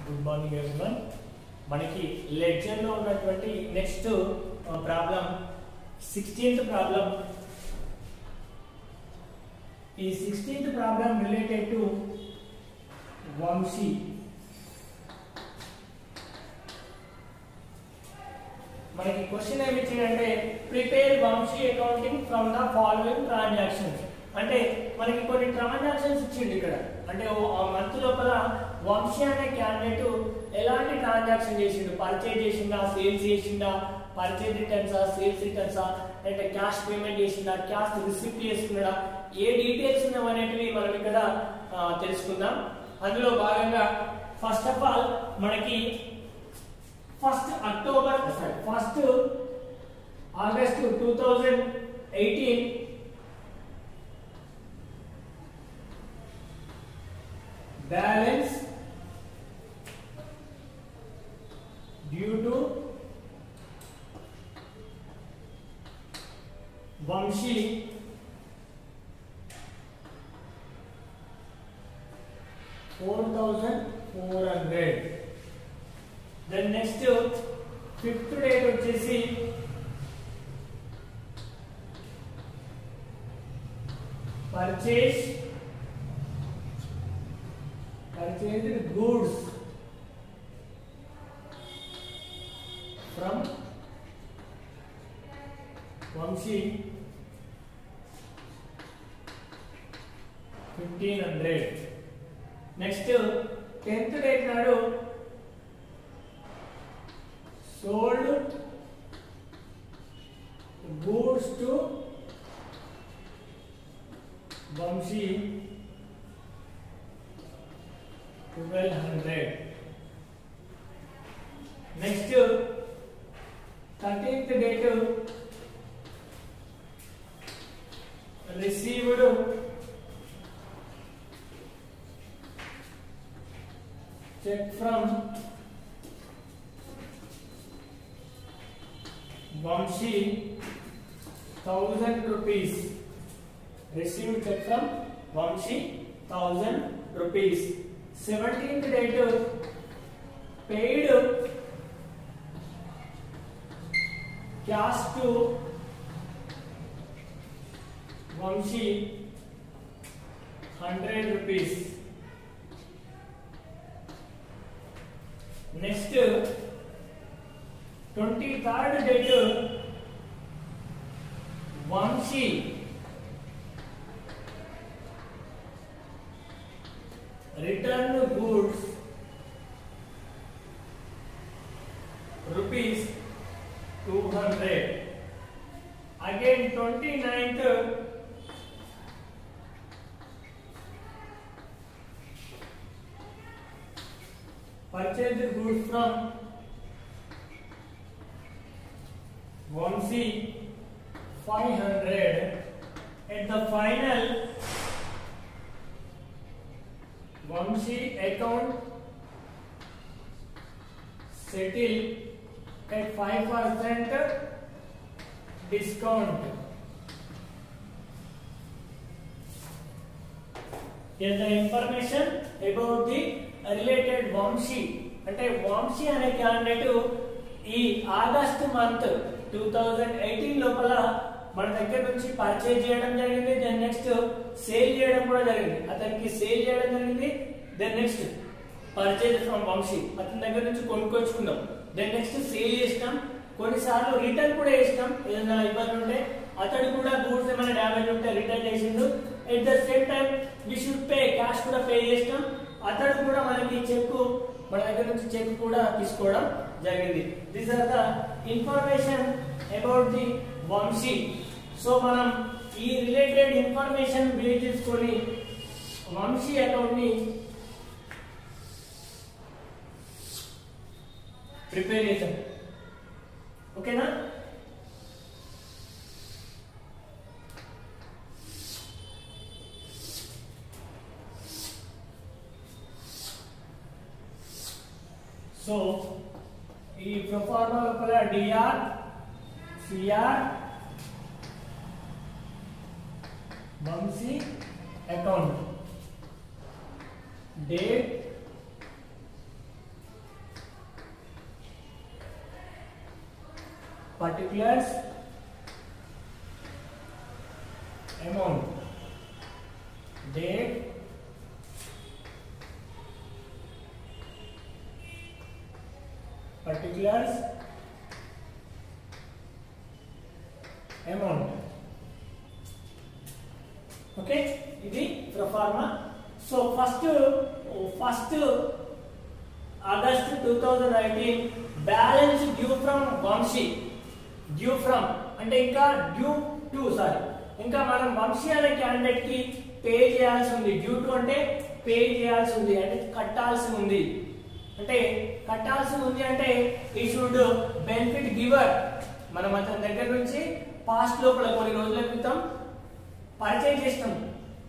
Good morning everyone. మనకి lecture లో ఉన్నటువంటి నెక్స్ట్ ప్రాబ్లం 16th ప్రాబ్లం. ఈ 16th problem related to Vamsi. మనకి క్వశ్చన్ ఏమి ఇచ్చిందంటే prepare Vamshi accounting from the following transactions. అంటే మనకి కొన్ని ట్రాన్సాక్షన్స్ ఇచ్చిండు ఇక్కడ. అంటే ఆ మంత్ లోపల వంశీ అనే క్యాండిడేట్ ఎలాంటి ట్రాన్సాక్షన్ చేసిండు, పర్చేజ్ చేసిందా, సేల్స్ చేసిందా, పర్చేజ్ రిటర్న్సా, సేల్స్ రిటర్న్సా, అంటే క్యాష్ పేమెంట్ చేసిందా, క్యాష్ రిసిప్ట్ చేసుకున్నాడా, ఏ డీటెయిల్స్ ఉన్నాయనేటివి మనం ఇక్కడ తెలుసుకుందాం. అందులో భాగంగా ఫస్ట్ ఆఫ్ ఆల్ మనకి first August 2018 balance due to Vamshi $4,400. Then next fifth date వచ్చేసి purchased goods from Vamshi 1,500. Next 10th date నాడు sold goods to Vamshi 1,200. Next 13th date received check from Vamshi 1,000 rupees. Received check from Vamshi 1,000 rupees. 17th date paid cash to Vamshi 100 rupees. Next 23rd date Vamshi return goods rupees 200. Again 29th purchased goods from Vamshi 500. At the final Vamshi account settled at 5% discount. Here the information about the related Vamshi. అంటే వంశీ అనే candidate ఈ August month 2018 లోపల మన దగ్గర నుంచి purchase చేయడం జరిగింది. Then next sale చేయడం కూడా జరిగింది. అతనికి సేల్ చేయడం జరిగింది. Then next purchase from Vamshi, అతని దగ్గర నుంచి కొనుక్కొచ్చుకున్నాం. దెన్ నెక్స్ట్ సేల్ చేసినాం. కొన్నిసార్లు రిటర్న్ కూడా చేసినాం. ఏదైనా ఇబ్బంది ఉంటే అతడు కూడా గూడ్స్ ఏమైనా డ్యామేజ్ ఉంటే రిటర్న్ చేసిండు. At the same time we should pay, cash కూడా పే చేసినాం. అతడు కూడా మనకి చెక్, మన దగ్గర నుంచి చెక్ కూడా తీసుకోవడం జరిగింది. These are the information about the Vamshi. So మనం ఈ రిలేటెడ్ ఇన్ఫర్మేషన్ బేస్ చేసుకొని వంశీ అకౌంట్ ని ప్రిపేర్ చేద్దాం. ఓకేనా? సో ఈ ప్రొఫార్మా లోపల DR, CR, Vamshi account, date, particulars, amount, date, particulars, amount. Okay, ఇది proforma. So first August 2019 balance due from Vamshi. Due from అంటే ఇంకా డ్యూ టు సారీ ఇంకా మనం వంశీ అనే క్యాండిడేట్ కి పే చేయాల్సి ఉంది. డ్యూ టు అంటే పే చేయాల్సి ఉంది, అంటే కట్టాల్సి ఉంది. అంటే కట్టాల్సి ఉంది అంటే ఈ షుడ్ బెనిఫిట్ గివర్. మనం అతని దగ్గర నుంచి పాస్ట్ లోపల కొన్ని రోజుల క్రితం పర్చేజ్ చేసినాం,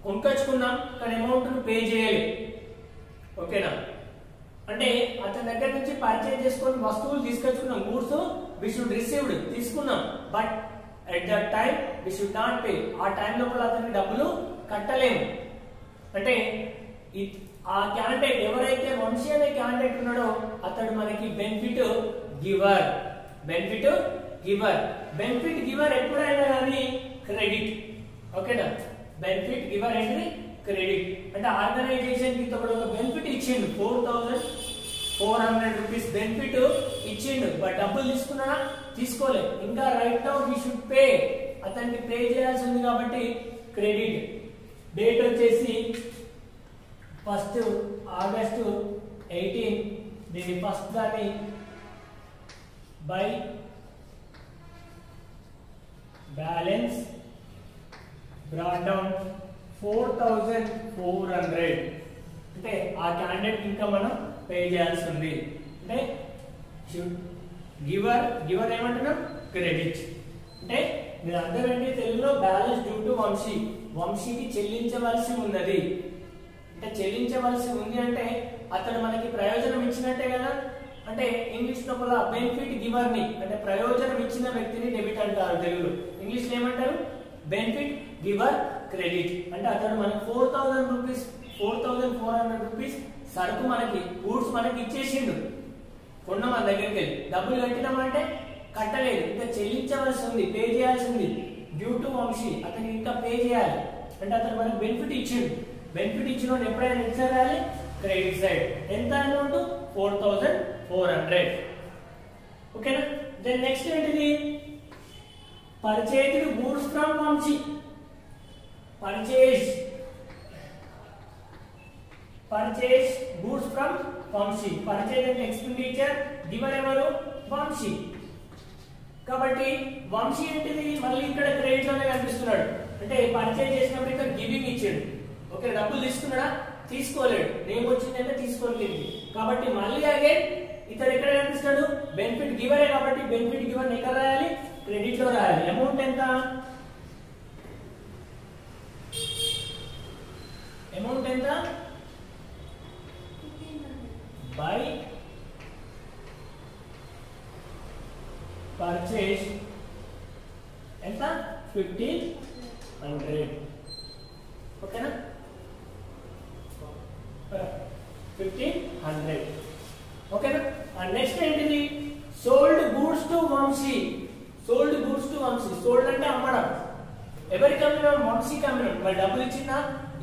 కొనుకొచ్చుకున్నాం, కానీ అమౌంట్ పే చేయాలి. ఓకేనా? అంటే అతని దగ్గర నుంచి పర్చేజ్ చేసుకొని వస్తువులు తీసుకొచ్చుకున్నాం, గూడ్స్ వి షుడ్ రిసీవ్డ్ తీసుకున్నాం, but at that time we should not pay. ఆ టైం లోపల అతనికి డబ్బులు కట్టలేము. అంటే ఆ క్యాండిడేట్ ఎవరైతే వంశీ అనే క్యాండిడేట్ ఉన్నాడో అతడు మనకి benefit giver. Benefit giver. Benefit giver ఎప్పుడైనా కానీ క్రెడిట్. ఓకేనా? బెనిఫిట్ గివర్ ఏంటి? క్రెడిట్. అంటే ఆర్గనైజేషన్ కి ఒక బెనిఫిట్ ఇచ్చిండు, 4400 రూపీస్ బెనిఫిట్ ఇచ్చిండు, బట్ డబ్బులు తీసుకున్నా తీసుకోలే. ఇంకా right now we should pay. అతనికి పే చేయాల్సి ఉంది కాబట్టి క్రెడిట్. డేట్ వచ్చేసి 1 ఆగస్టు 18. దీని ఫస్ట్ దాన్ని బై బ్యాలెన్స్ బ్రాట్ డౌన్ 4400. అంటే ఆ క్యాండిడేట్ ఇంకా మనం పే చేయాల్సి ఉంది. అంటే గివర్ ఏమంటున్నాం? క్రెడిట్. అంటే మీరు అర్థం ఏంటి తెలుగులో? Balance due to Vamshi. వంశీకి చెల్లించవలసి ఉన్నది. అంటే చెల్లించవలసి ఉంది అంటే అతడు మనకి ప్రయోజనం ఇచ్చినట్టే కదా. అంటే ఇంగ్లీష్ లోపల బెనిఫిట్ గివర్ ని అంటే ప్రయోజనం ఇచ్చిన వ్యక్తిని డెబిట్ అంటారు. తెలుగులో ఇంగ్లీష్ లో ఏమంటారు? Benefit giver credit. అంటే అతడు మనకి 4400 రూపీస్ సరుకు మనకి గూడ్స్ మనకి ఇచ్చేసిండు, కొన్న మన దగ్గరికి వెళ్ళి డబ్బులు కట్టినామంటే కట్టలేదు, ఇంకా చెల్లించవలసి ఉంది, పే చేయాల్సి ఉంది. డ్యూ టు వంశీ, అతనికి ఇంకా పే చేయాలి. అంటే అతను మనకి బెనిఫిట్ ఇచ్చిండు. బెనిఫిట్ ఇచ్చిన ఎప్పుడైనా ఎంత రాయాలి? Credit side. ఎంత అమౌంట్? 4400. ఓకేనా? దెన్ నెక్స్ట్ ఏంటిది? Purchased goods from Vamshi. Purchase goods from Vamshi. Purchase అంటే ఎక్స్పెండిచర్, గివర్ ఎవరు? వంశీ. కాబట్టి వంశీ ఏంటిది? మళ్ళీ ఇక్కడ క్రెడిట్ లోనే కనిపిస్తున్నాడు. అంటే పర్చేజ్ చేసినప్పుడు ఇక్కడ గివింగ్ ఇచ్చాడు. ఓకే, డబ్బులు తీసుకున్నాడా? తీసుకోలేడు. నేమ్ వచ్చిందంటే తీసుకోలేదు. కాబట్టి మళ్ళీ అగైన్ ఇతడు ఎక్కడ కనిపిస్తాడు? బెనిఫిట్ గివరే కాబట్టి బెనిఫిట్ గివర్ ఎక్కడ రాయాలి? క్రెడిట్ లో రాయాలి. అమౌంట్ ఎంత? అమౌంట్ ఎంత? బై పర్చేజ్ ఎంత? 1500. ఓకేనా? 1500. ఓకేనా? నెక్స్ట్ ఏంటిది? Sold goods to Vamshi. Sold goods to Vamshi. Sold అంటే అమ్మడం. ఎవరికి అమ్మినాం? వంశీకి అమ్మినాం. మరి డబ్బులు ఇచ్చిందా?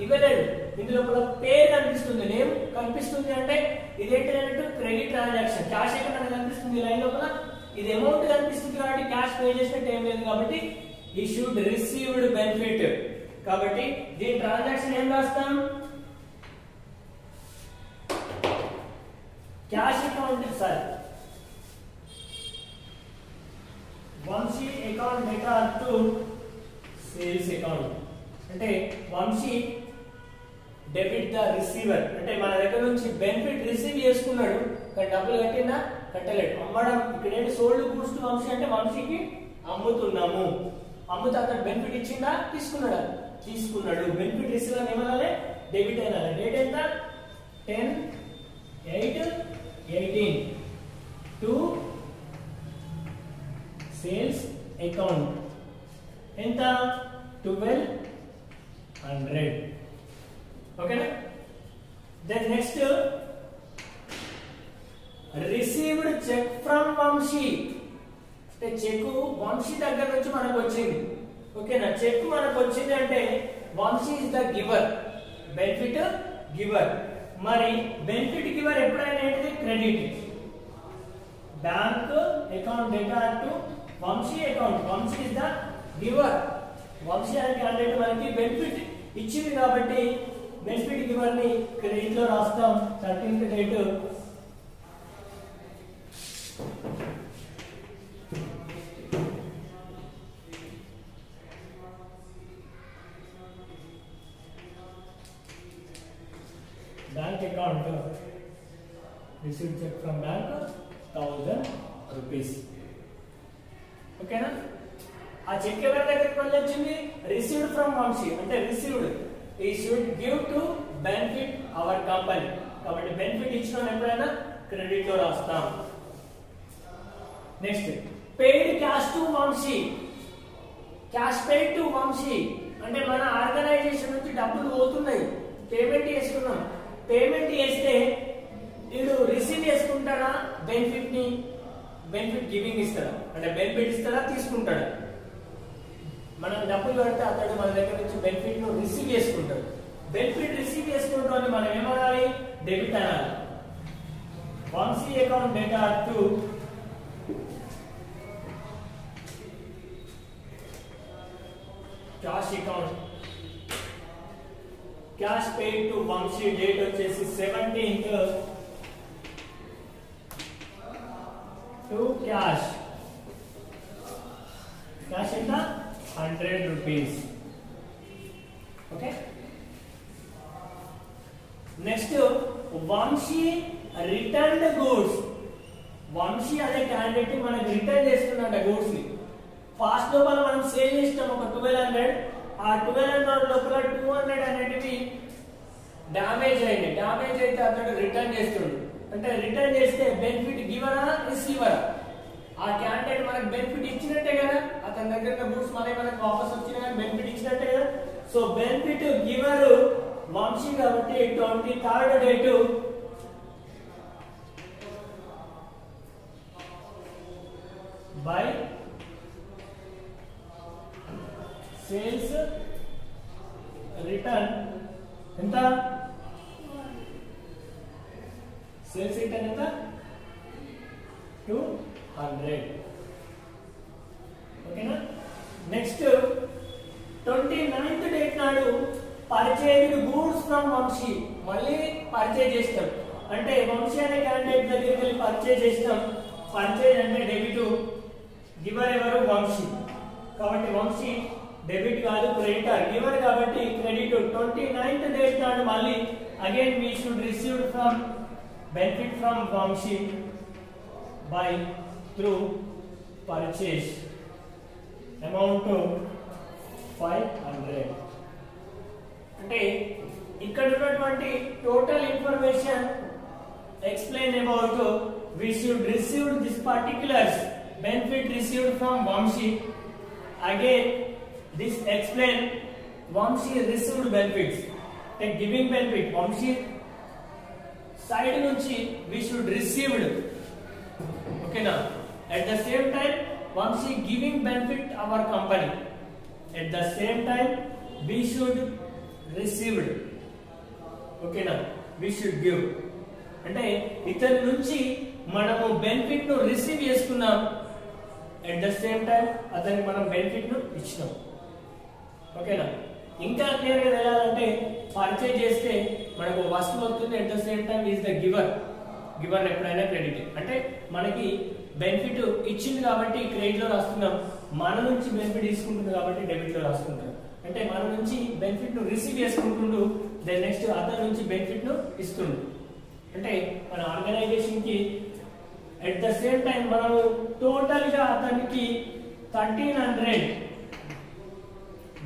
ఇవ్వలేడు. ఇందులో పేరు కనిపిస్తుంది, నేమ్ కనిపిస్తుంది. అంటే ఇదేంటి అంటే క్రెడిట్ ట్రాన్సాక్షన్. క్యాష్ ఎక్కడ కనిపిస్తుంది లైన్ లోపల? ఇది అమౌంట్ కనిపిస్తుంది కాబట్టి క్యాష్ పే చేసినట్టు ఏం లేదు కాబట్టి ఈ షుడ్ రిసీవ్డ్ బెనిఫిట్. కాబట్టి దీని ట్రాన్సాక్షన్ ఏం రాస్తాం? Cash account sir Vamshi account data to sales account. అంటే వంశీ డెబిట్ ద రిసీవర్. అంటే మన దగ్గర నుంచి బెనిఫిట్ రిసీవ్ చేసుకున్నాడు, కానీ డబ్బులు కట్టినా కట్టలేడు. అమ్మడం ఇక్కడ ఏంటి? సోల్డ్ గూడ్స్ టు వంశీ అంటే వంశీకి అమ్ముతున్నాము. అమ్ముతా అతను బెనిఫిట్ ఇచ్చిందా? తీసుకున్నాడా? తీసుకున్నాడు. బెనిఫిట్ రిసీవర్ ఏమనాలి? డెబిట్ అయినాలి. డేట్ ఎంత? 10/8/18 టు సేల్స్ అకౌంట్. ఎంత? 1200. ఓకేనా? Then next received cheque from Vamshi. అంటే చెక్ వంశీ దగ్గర నుంచి మనకు వచ్చింది. ఓకేనా, చెక్ మనకు వచ్చింది అంటే Vamshi is the giver, benefit giver. మరి బెనిఫిట్ గివర్ ఎప్పుడైనా ఏంటిది credit. Bank account data to Vamshi account, Vamshi is the giver. Vamshi అనే క్యాండిడేట్ మనకి బెనిఫిట్ ఇచ్చింది కాబట్టి బెనిఫిట్ గివర్ ని క్రెడిట్ లో రాస్తాం. 13th date bank account received check from bank 1000 rupees. ఓకేనా, ఆ చెక్ ఎవరి దగ్గరికి వెళ్ళి వచ్చింది? Received from Vamshi. అంటే received he should give to benefit our company. కాబట్టి బెనిఫిట్ ఇచ్చిన ఎప్పుడైనా క్రెడిట్ లో రాస్తాం. Next paid cash to Vamshi. cash paid to Vamshi అంటే మన ఆర్గనైజేషన్ నుంచి డబ్బులు పోతున్నాయి, పేమెంట్ చేసుకున్నాం. పేమెంట్ చేస్తే వీడు రిసీవ్ చేసుకుంటాడా బెనిఫిట్ ని? బెనిఫిట్ గివింగ్ ఇస్తాడా? అంటే బెనిఫిట్ ఇస్తాడా తీసుకుంటాడా? మనం డబ్బులు కడితే అతడు మన దగ్గర నుంచి బెనిఫిట్ ను రిసీవ్ చేసుకుంటాడు. బెనిఫిట్ రిసీవ్ చేసుకుంటాం అని మనం ఏమనాలి? డెబిట్ అనాలి. Vamshi account data to cash account, cash paid to Vamshi date వచ్చేసి 17th to cash ఎంత? 100 rupees. Okay, next Vamshi returned goods. Vamshi అనే క్యాండిడేట్ మనకి రిటర్న్ చేస్తున్నట్ట గూడ్స్ ని. ఫాస్ట్ లోపల మనం సేల్ చేస్తాం ఒక 1200. ఆ 1200 లోపల 200 అనేటివి డ్యామేజ్ అయింది. డ్యామేజ్ అయితే అతడు రిటర్న్ చేస్తుండు. అంటే రిటర్న్ చేస్తే బెనిఫిట్ గివరా రిసీవరా? ఆ క్యాండిడేట్ మనకు బెనిఫిట్ ఇచ్చినట్టే కదా, అతని దగ్గర గూడ్స్ మనకు వాపస్ వచ్చినా కానీ బెనిఫిట్ ఇచ్చినట్టే కదా. సో బెనిఫిట్ గివర్ వంశీ కాబట్టి 23rd date by sales return ఎంత? సేల్స్ రిటర్న్ ఎంత? 200. ఓకేనా, నెక్స్ట్ 29th డేట్ నాడు పర్చేజ్డ్ గూడ్స్ ఫ్రమ్ వంశీ. మళ్ళీ పర్చేజ్ చేస్తాం. అంటే వంశీ అనే క్యాండిడేట్ దగ్గరికి వెళ్ళి పర్చేజ్ చేస్తాం. పర్చేజ్ అంటే డెబిట్, గివర్ ఎవరు? వంశీ. కాబట్టి వంశీ డెబిట్ కాదు క్రెడిటర్, గివర్ కాబట్టి క్రెడిట్. 29th డేట్ నాడు మళ్ళీ again we should receive from benefit from Vamshi by through purchase amount 500. అంటే ఇక్కడ ఉన్నటువంటి total information explain about we should receive this particulars benefit received from Vamshi. Again this explain Vamshi received benefits, like giving benefit Vamshi side నుంచి we should received. ఓకేనా, at the same time Vamshi giving benefit our company, at the same time we should received. ఓకేనా, we should give అంటే ఇతని నుంచి మనము benefit ను receive చేసుకున్నాం, at the same time అతనికి మనం బెనిఫిట్ ను ఇచ్చినాం. ఓకేనా, ఇంకా క్లియర్ గా తెలియాలంటే పర్చేజ్ చేస్తే మనకు వస్తువు వస్తుంది, at the same time is the giver. Giver ఎప్పుడైనా క్రెడిట్. అంటే మనకి బెనిఫిట్ ఇచ్చింది కాబట్టి క్రెడిట్ లో రాస్తున్నాం, మన నుంచి బెనిఫిట్ తీసుకుంటుంది కాబట్టి డెబిట్ లో రాసుకుంటాం. అంటే మన నుంచి బెనిఫిట్ ను రిసీవ్ చేసుకుంటుండు, దెన్ నెక్స్ట్ అతని నుంచి బెనిఫిట్ ను ఇస్తుండు. అంటే మన ఆర్గనైజేషన్ కి at the same time మనము టోటల్ గా అతనికి 1300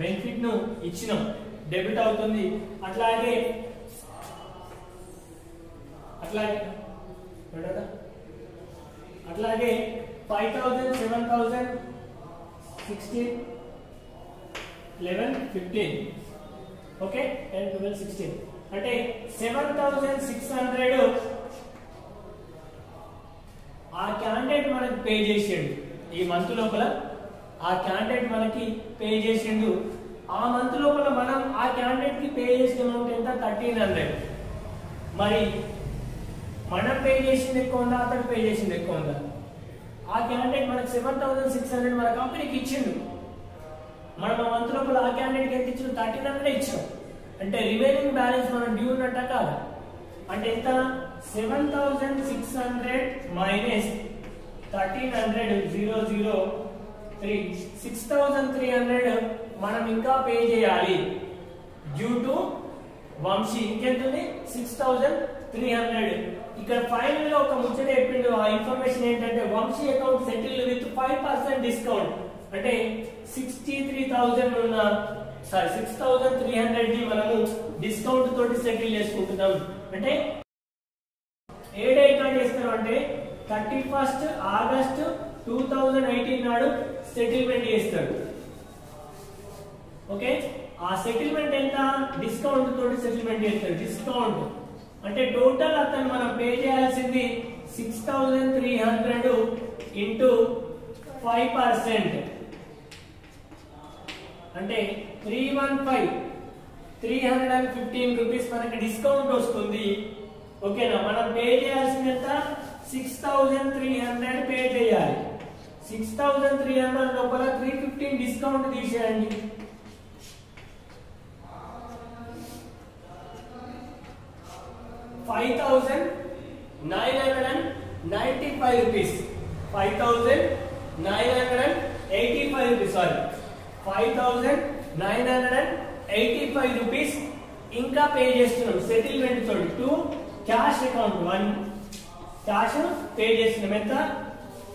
బెనిఫిట్ ను ఇచ్చినాం, డెబిట్ అవుతుంది. అట్లాగే అట్లాగే 5000 7000 16 11 15 ఓకే 10 12 16 అంటే 7600 ఆ క్యాండిడేట్ మనకు పే చేసాడు. ఈ మంత్ లోపల ఆ క్యాండిడేట్ మనకి పే చేసిండు. ఆ మంత్ లోపల మనం ఆ క్యాండిడేట్ కి పే చేసిన అమౌంట్ ఎంత 1300. మరి మనం పే చేసింది ఎక్కువ ఉందా, అతను పే చేసింది ఎక్కువ ఉందా? ఆ క్యాండిడేట్ మనకు 7600 మన కంపెనీకి ఇచ్చిండు. మనం ఆ మంత్ లోపల ఆ క్యాండిడేట్ ఎంత ఇచ్చిండు? 1300 ఇచ్చాం. అంటే రిమైనింగ్ బ్యాలెన్స్ మనం డ్యూ ఉన్నట్ట కాదా? అంటే ఎంత? 7600 మైనస్ 1300 6300 మనం ఇంకా పే చేయాలి డ్యూ టు వంశీ. ఇంకెంతుంది? 6300. ఇక్కడ ఫైనల్ గా ఒక ముచ్చట చెప్పిండు. ఆ ఇన్ఫర్మేషన్ ఏంటంటే Vamshi account settle with 5% discount. అంటే 63,000 ఉన్న 6300 ని మనము డిస్కౌంట్ తోటి సెటిల్ చేసుకుంటున్నాం. అంటే ఏ డేట్ నాడు చేస్తాం అంటే 31 ఆగస్ట్ 2018 నాడు సెటిల్మెంట్ చేస్తాడు. ఓకే, ఆ సెటిల్మెంట్ ఎంత? డిస్కౌంట్ తోటి సెటిల్మెంట్ చేస్తాడు. డిస్కౌంట్ అంటే టోటల్ అతను మనం పే చేయాల్సింది 6300 ఇంటూ 5%. అంటే 315 రూపీస్ మనకి డిస్కౌంట్ వస్తుంది. ఓకేనా? మనం పే చేయాల్సింది ఎంత? 6300 పే చేయాలి. 6300 లోపల 315 డిస్కౌంట్ తీసేయండి. 5995 రూపీస్. 5985 రూపీస్. సారీ, 5985 రూపీస్ ఇంకా పే చేస్తున్నాం సెటిల్మెంట్ తోటి. 2 క్యాష్ అకౌంట్ 1 క్యాష్ పే చేస్తున్నాం. ఎంత?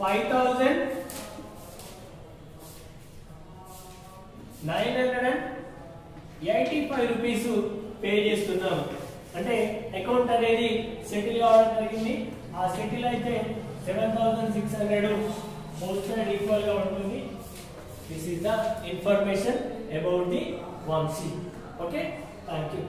5985 రూపీస్ పే చేస్తున్నాం. అంటే అకౌంట్ అనేది సెటిల్ కావడం జరిగింది. ఆ సెటిల్ అయితే 7600 బోత్ సైడ్ ఈక్వల్ గా ఉంటుంది. This is the information about the Vamshi. Okay, thank you.